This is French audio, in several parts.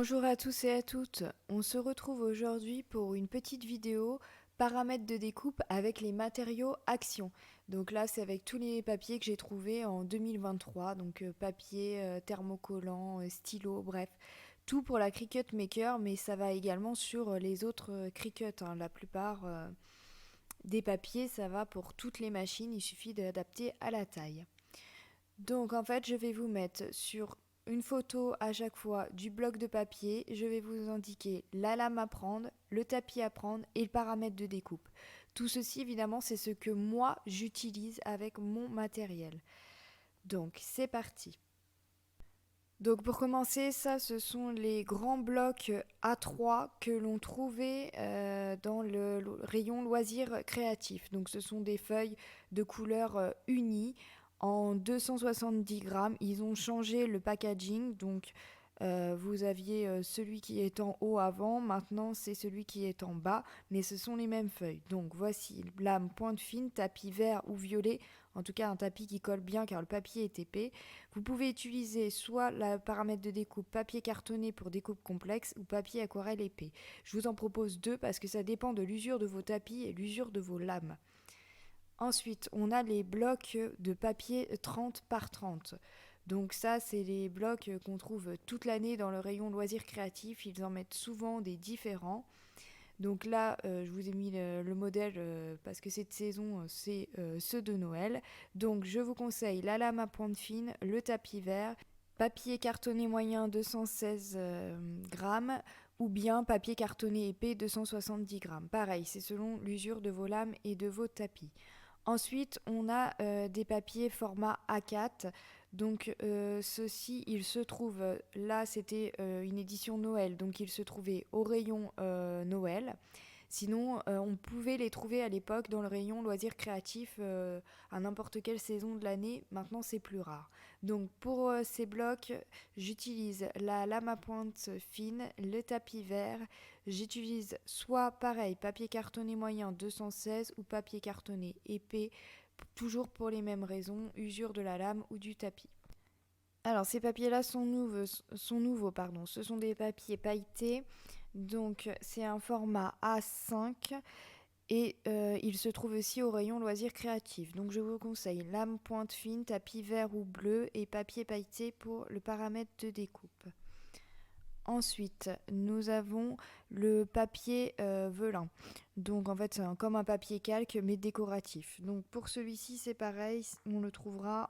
Bonjour à tous et à toutes, on se retrouve aujourd'hui pour une petite vidéo paramètres de découpe avec les matériaux Action. Donc là c'est avec tous les papiers que j'ai trouvés en 2023, donc papier, thermocollant, stylo, bref. Tout pour la Cricut Maker, mais ça va également sur les autres Cricut, hein. La plupart des papiers, ça va pour toutes les machines, il suffit d'adapter à la taille. Donc en fait, je vais vous mettre sur une photo à chaque fois du bloc de papier. Je vais vous indiquer la lame à prendre, le tapis à prendre et le paramètre de découpe. Tout ceci, évidemment, c'est ce que moi j'utilise avec mon matériel. Donc c'est parti. Donc pour commencer, ça ce sont les grands blocs A3 que l'on trouvait dans le rayon loisirs créatifs. Donc ce sont des feuilles de couleur unies en 270 grammes. Ils ont changé le packaging, donc vous aviez celui qui est en haut avant, maintenant c'est celui qui est en bas, mais ce sont les mêmes feuilles. Donc voici lame pointe fine, tapis vert ou violet, en tout cas un tapis qui colle bien car le papier est épais. Vous pouvez utiliser soit le paramètre de découpe papier cartonné pour découpe complexe ou papier aquarelle épais. Je vous en propose deux parce que ça dépend de l'usure de vos tapis et l'usure de vos lames. Ensuite, on a les blocs de papier 30 par 30. Donc ça, c'est les blocs qu'on trouve toute l'année dans le rayon loisirs créatifs. Ils en mettent souvent des différents. Donc là, je vous ai mis le modèle parce que cette saison, c'est ceux de Noël. Donc je vous conseille la lame à pointe fine, le tapis vert, papier cartonné moyen 216 grammes ou bien papier cartonné épais 270 grammes. Pareil, c'est selon l'usure de vos lames et de vos tapis. Ensuite, on a des papiers format A4. Donc ceux-ci, ils se trouvent, là c'était une édition Noël, donc ils se trouvaient au rayon Noël. Sinon, on pouvait les trouver à l'époque dans le rayon loisirs créatifs à n'importe quelle saison de l'année. Maintenant, c'est plus rare. Donc pour ces blocs, j'utilise la lame à pointe fine, le tapis vert. J'utilise soit pareil, papier cartonné moyen 216 ou papier cartonné épais, toujours pour les mêmes raisons, usure de la lame ou du tapis. Alors ces papiers-là sont nouveaux, pardon. Ce sont des papiers pailletés, donc c'est un format A5 et il se trouve aussi au rayon loisirs créatifs. Donc je vous conseille lame pointe fine, tapis vert ou bleu et papier pailleté pour le paramètre de découpe. Ensuite, nous avons le papier velin. Donc en fait, c'est comme un papier calque mais décoratif. Donc pour celui-ci, c'est pareil, on le trouvera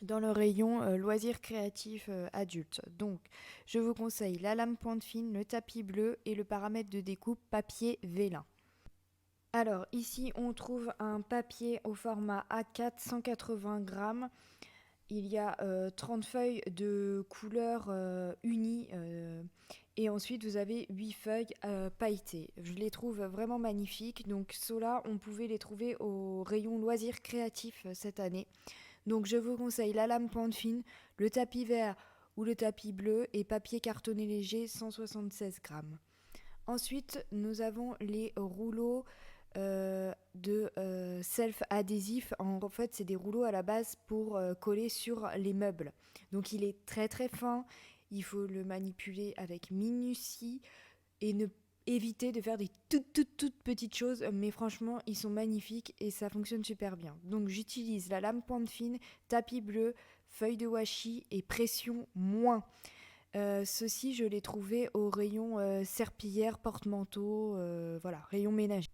dans le rayon loisirs créatifs adultes. Donc je vous conseille la lame pointe fine, le tapis bleu et le paramètre de découpe papier vélin. Alors ici, on trouve un papier au format A4 180 grammes. Il y a 30 feuilles de couleur unies et ensuite vous avez 8 feuilles pailletées. Je les trouve vraiment magnifiques. Donc ceux-là, on pouvait les trouver au rayon loisirs créatifs cette année. Donc je vous conseille la lame pointe fine, le tapis vert ou le tapis bleu et papier cartonné léger 176 grammes. Ensuite, nous avons les rouleaux de self-adhésif. En fait, c'est des rouleaux à la base pour coller sur les meubles. Donc, il est très très fin. Il faut le manipuler avec minutie et ne éviter de faire des toutes petites choses. Mais franchement, ils sont magnifiques et ça fonctionne super bien. Donc, j'utilise la lame pointe fine, tapis bleu, feuille de washi et pression moins. Ceux-ci, je les trouvais au rayon serpillière, porte-manteau, voilà, rayon ménager.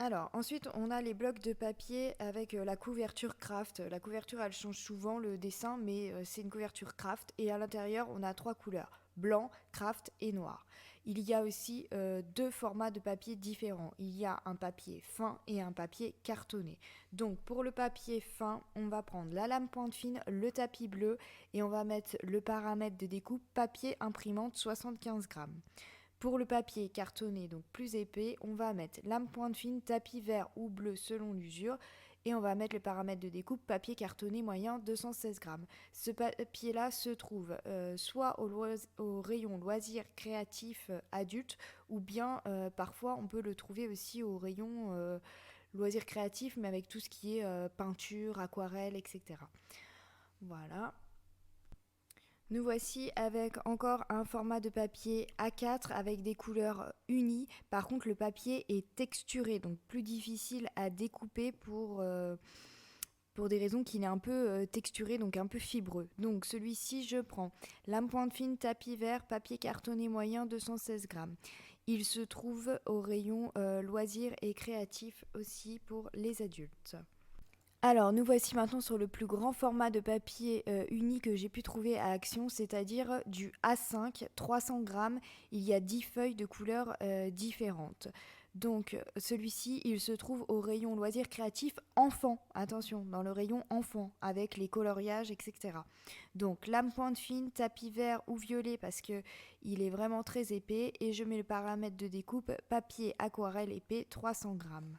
Alors, ensuite, on a les blocs de papier avec la couverture craft. La couverture, elle change souvent le dessin, mais c'est une couverture craft. Et à l'intérieur, on a trois couleurs, blanc, craft et noir. Il y a aussi deux formats de papier différents. Il y a un papier fin et un papier cartonné. Donc, pour le papier fin, on va prendre la lame pointe fine, le tapis bleu et on va mettre le paramètre de découpe papier imprimante 75 grammes. Pour le papier cartonné, donc plus épais, on va mettre lame pointe fine, tapis vert ou bleu selon l'usure. Et on va mettre le paramètre de découpe papier cartonné moyen 216 grammes. Ce papier-là se trouve soit au rayon loisirs créatifs adultes ou bien parfois on peut le trouver aussi au rayon loisirs créatifs mais avec tout ce qui est peinture, aquarelle, etc. Voilà. Nous voici avec encore un format de papier A4 avec des couleurs unies. Par contre, le papier est texturé, donc plus difficile à découper pour des raisons qu'il est un peu texturé, donc un peu fibreux. Donc celui-ci, je prends lame pointe fine, tapis vert, papier cartonné moyen, 216 grammes. Il se trouve au rayon loisirs et créatifs aussi pour les adultes. Alors, nous voici maintenant sur le plus grand format de papier uni que j'ai pu trouver à Action, c'est-à-dire du A5, 300 grammes. Il y a 10 feuilles de couleurs différentes. Donc, celui-ci, il se trouve au rayon loisirs créatifs enfants. Attention, dans le rayon enfants, avec les coloriages, etc. Donc, lame pointe fine, tapis vert ou violet parce que il est vraiment très épais. Et je mets le paramètre de découpe papier aquarelle épais, 300 grammes.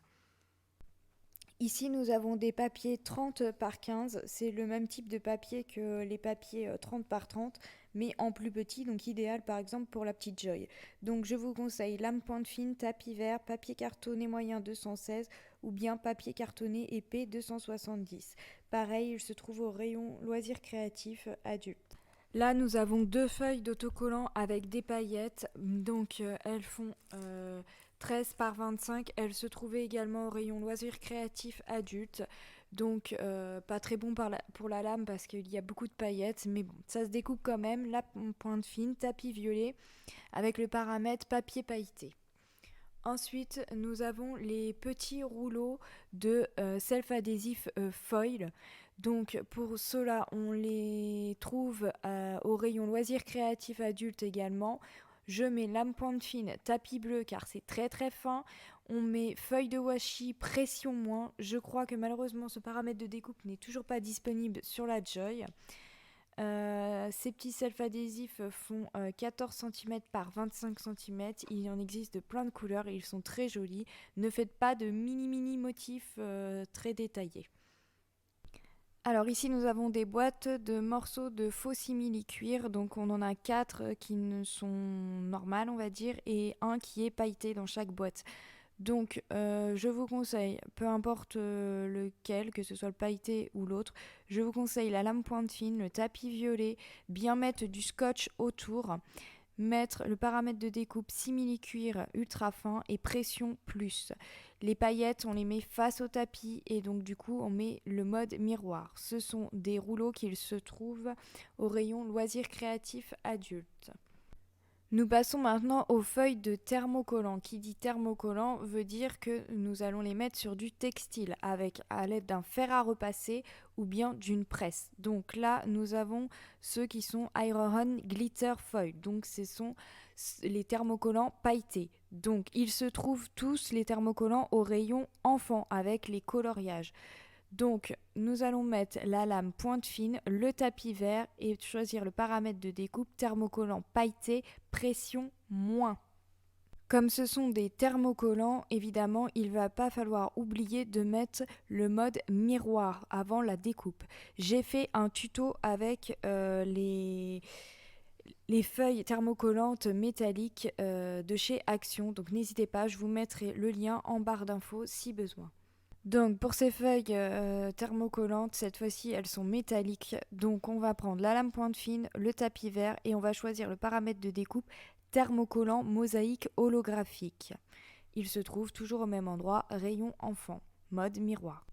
Ici, nous avons des papiers 30 par 15. C'est le même type de papier que les papiers 30 par 30, mais en plus petit, donc idéal par exemple pour la petite Joy. Donc je vous conseille lame pointe fine, tapis vert, papier cartonné moyen 216 ou bien papier cartonné épais 270. Pareil, il se trouve au rayon loisirs créatifs adultes. Là, nous avons deux feuilles d'autocollant avec des paillettes. Donc, elles font 13 par 25. Elles se trouvaient également au rayon loisirs créatifs adultes. Donc, pas très bon pour la lame parce qu'il y a beaucoup de paillettes. Mais bon, ça se découpe quand même. La pointe fine, tapis violet avec le paramètre papier pailleté. Ensuite, nous avons les petits rouleaux de self-adhésif foil. Donc pour cela, on les trouve au rayon loisirs créatifs adultes également. Je mets lame pointe fine, tapis bleu car c'est très très fin. On met feuille de washi, pression moins. Je crois que malheureusement ce paramètre de découpe n'est toujours pas disponible sur la Joy. Ces petits self-adhésifs font 14 cm par 25 cm. Il en existe de plein de couleurs et ils sont très jolis. Ne faites pas de mini motifs très détaillés. Alors ici nous avons des boîtes de morceaux de faux simili-cuir, donc on en a 4 qui ne sont normales on va dire et un qui est pailleté dans chaque boîte. Donc je vous conseille, peu importe lequel, que ce soit le pailleté ou l'autre, je vous conseille la lame pointe fine, le tapis violet, bien mettre du scotch autour, mettre le paramètre de découpe simili-cuir ultra fin et pression plus. Les paillettes, on les met face au tapis et donc du coup on met le mode miroir. Ce sont des rouleaux qui se trouvent au rayon loisirs créatifs adultes. Nous passons maintenant aux feuilles de thermocollant. Qui dit thermocollant veut dire que nous allons les mettre sur du textile avec à l'aide d'un fer à repasser ou bien d'une presse. Donc là, nous avons ceux qui sont Iron Glitter Foil. Donc ce sont les thermocollants pailletés. Donc ils se trouvent tous les thermocollants au rayon enfant avec les coloriages. Donc, nous allons mettre la lame pointe fine, le tapis vert et choisir le paramètre de découpe thermocollant pailleté, pression moins. Comme ce sont des thermocollants, évidemment, il ne va pas falloir oublier de mettre le mode miroir avant la découpe. J'ai fait un tuto avec les feuilles thermocollantes métalliques de chez Action, donc n'hésitez pas, je vous mettrai le lien en barre d'infos si besoin. Donc pour ces feuilles thermocollantes, cette fois-ci elles sont métalliques. Donc on va prendre la lame pointe fine, le tapis vert et on va choisir le paramètre de découpe thermocollant mosaïque holographique. Il se trouve toujours au même endroit, rayon enfant, mode miroir.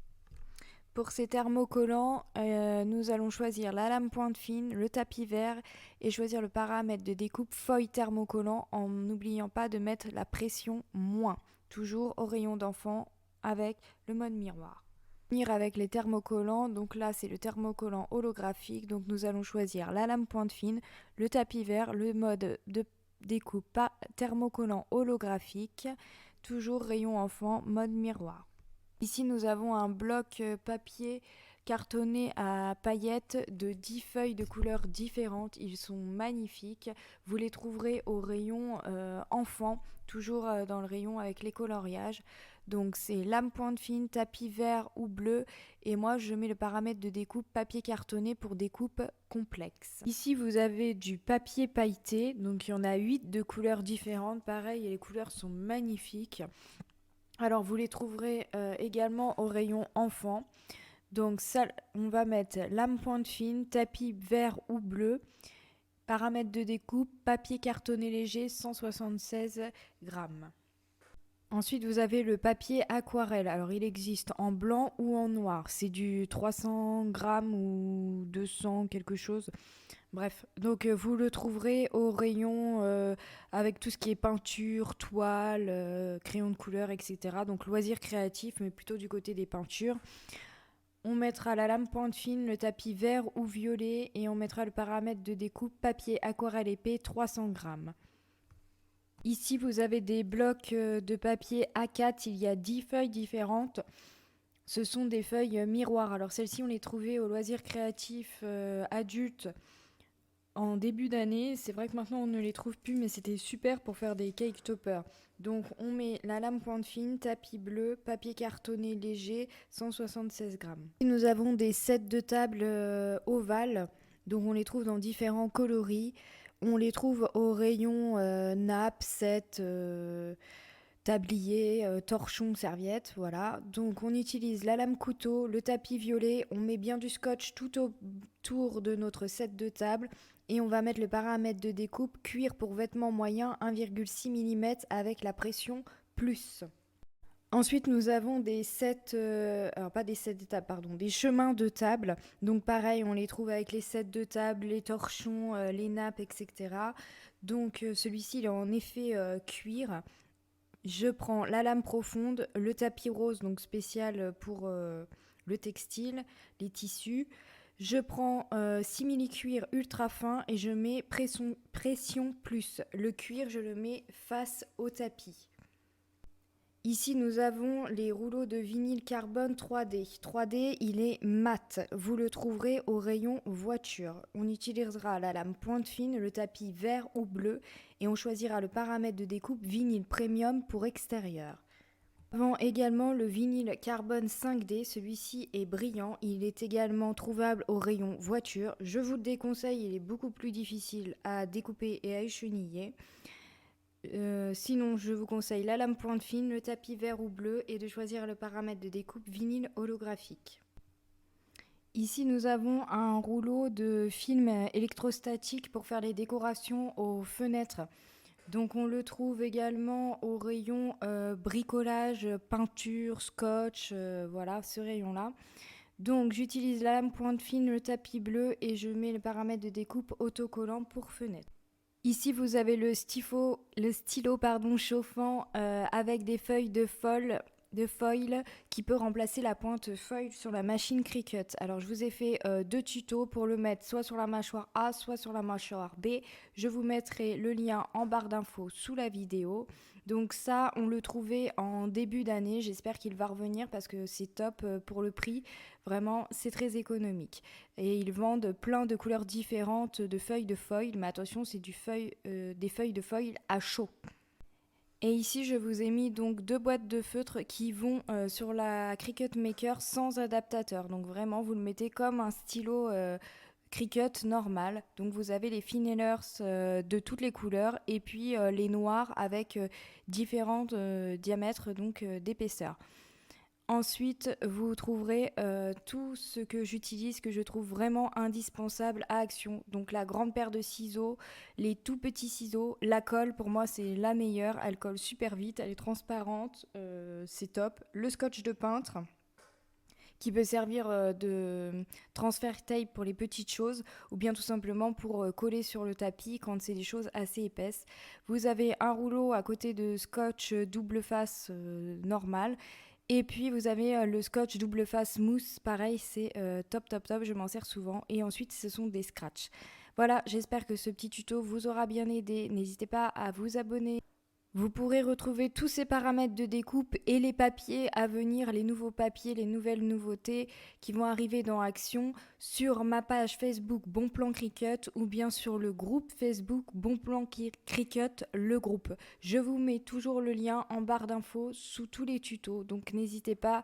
Pour ces thermocollants, nous allons choisir la lame pointe fine, le tapis vert et choisir le paramètre de découpe feuille thermocollant en n'oubliant pas de mettre la pression moins, toujours au rayon d'enfant avec le mode miroir. Venir avec les thermocollants, donc là c'est le thermocollant holographique, donc nous allons choisir la lame pointe fine, le tapis vert, le mode de découpe pas thermocollant holographique, toujours rayon enfant, mode miroir. Ici nous avons un bloc papier cartonné à paillettes de 10 feuilles de couleurs différentes. Ils sont magnifiques. Vous les trouverez au rayon enfant, toujours dans le rayon avec les coloriages. Donc c'est lame pointe fine, tapis vert ou bleu. Et moi je mets le paramètre de découpe papier cartonné pour découpe complexe. Ici vous avez du papier pailleté. Donc il y en a 8 de couleurs différentes. Pareil, et les couleurs sont magnifiques. Alors vous les trouverez également au rayon enfant. Donc ça, on va mettre lame pointe fine, tapis vert ou bleu. Paramètres de découpe, papier cartonné léger, 176 grammes. Ensuite, vous avez le papier aquarelle. Alors, il existe en blanc ou en noir. C'est du 300 grammes ou 200 quelque chose. Bref, donc vous le trouverez au rayon avec tout ce qui est peinture, toile, crayon de couleur, etc. Donc loisirs créatifs, mais plutôt du côté des peintures. On mettra la lame pointe fine, le tapis vert ou violet et on mettra le paramètre de découpe papier aquarelle épais 300 grammes. Ici, vous avez des blocs de papier A4, il y a 10 feuilles différentes. Ce sont des feuilles miroirs. Alors celles-ci, on les trouvait au loisirs créatifs adultes en début d'année. C'est vrai que maintenant on ne les trouve plus, mais c'était super pour faire des cake toppers. Donc on met la lame pointe fine, tapis bleu, papier cartonné léger, 176 grammes. Et nous avons des sets de table ovales, donc on les trouve dans différents coloris. On les trouve au rayon nappe, set, tablier, torchon, serviette, voilà. Donc on utilise la lame couteau, le tapis violet, on met bien du scotch tout autour de notre set de table et on va mettre le paramètre de découpe cuir pour vêtements moyens 1,6 mm avec la pression plus. Ensuite, nous avons des sets, alors pas des sets de table, pardon, des chemins de table. Donc pareil, on les trouve avec les sets de table, les torchons, les nappes, etc. Donc celui-ci, il est en effet cuir. Je prends la lame profonde, le tapis rose, donc spécial pour le textile, les tissus. Je prends simili-cuir ultra fin et je mets pression plus. Le cuir, je le mets face au tapis. Ici, nous avons les rouleaux de vinyle carbone 3D. 3D, il est mat. Vous le trouverez au rayon voiture. On utilisera la lame pointe fine, le tapis vert ou bleu et on choisira le paramètre de découpe vinyle premium pour extérieur. Nous avons également le vinyle carbone 5D. Celui-ci est brillant. Il est également trouvable au rayon voiture. Je vous le déconseille, il est beaucoup plus difficile à découper et à écheniller. Sinon, je vous conseille la lame pointe fine, le tapis vert ou bleu et de choisir le paramètre de découpe vinyle holographique. Ici, nous avons un rouleau de film électrostatique pour faire les décorations aux fenêtres. Donc, on le trouve également au rayon bricolage, peinture, scotch, voilà, ce rayon-là. Donc, j'utilise la lame pointe fine, le tapis bleu et je mets le paramètre de découpe autocollant pour fenêtre. Ici, vous avez le stylo chauffant avec des feuilles de foil qui peut remplacer la pointe foil sur la machine Cricut. Alors, je vous ai fait 2 tutos pour le mettre soit sur la mâchoire A, soit sur la mâchoire B. Je vous mettrai le lien en barre d'infos sous la vidéo. Donc ça, on le trouvait en début d'année. J'espère qu'il va revenir parce que c'est top pour le prix. Vraiment, c'est très économique. Et ils vendent plein de couleurs différentes de feuilles de foil. Mais attention, c'est des feuilles de foil à chaud. Et ici, je vous ai mis donc 2 boîtes de feutre qui vont sur la Cricut Maker sans adaptateur. Donc vraiment, vous le mettez comme un stylo Cricut normal. Donc vous avez les finellers de toutes les couleurs et puis les noirs avec différents diamètres donc d'épaisseur. Ensuite, vous trouverez tout ce que j'utilise, que je trouve vraiment indispensable à Action. Donc la grande paire de ciseaux, les tout petits ciseaux, la colle, pour moi c'est la meilleure. Elle colle super vite, elle est transparente, c'est top. Le scotch de peintre, qui peut servir de transfert tape pour les petites choses ou bien tout simplement pour coller sur le tapis quand c'est des choses assez épaisses. Vous avez un rouleau à côté de scotch double face normal. Et puis vous avez le scotch double face mousse, pareil c'est top, je m'en sers souvent. Et ensuite ce sont des scratchs. Voilà, j'espère que ce petit tuto vous aura bien aidé. N'hésitez pas à vous abonner. Vous pourrez retrouver tous ces paramètres de découpe et les papiers à venir, les nouveaux papiers, les nouvelles nouveautés qui vont arriver dans Action sur ma page Facebook Bon Plan Cricut ou bien sur le groupe Facebook Bon Plan Cricut, le groupe. Je vous mets toujours le lien en barre d'infos sous tous les tutos, donc n'hésitez pas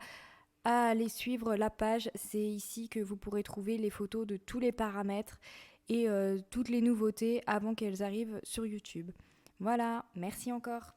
à aller suivre la page. C'est ici que vous pourrez trouver les photos de tous les paramètres et toutes les nouveautés avant qu'elles arrivent sur YouTube. Voilà, merci encore.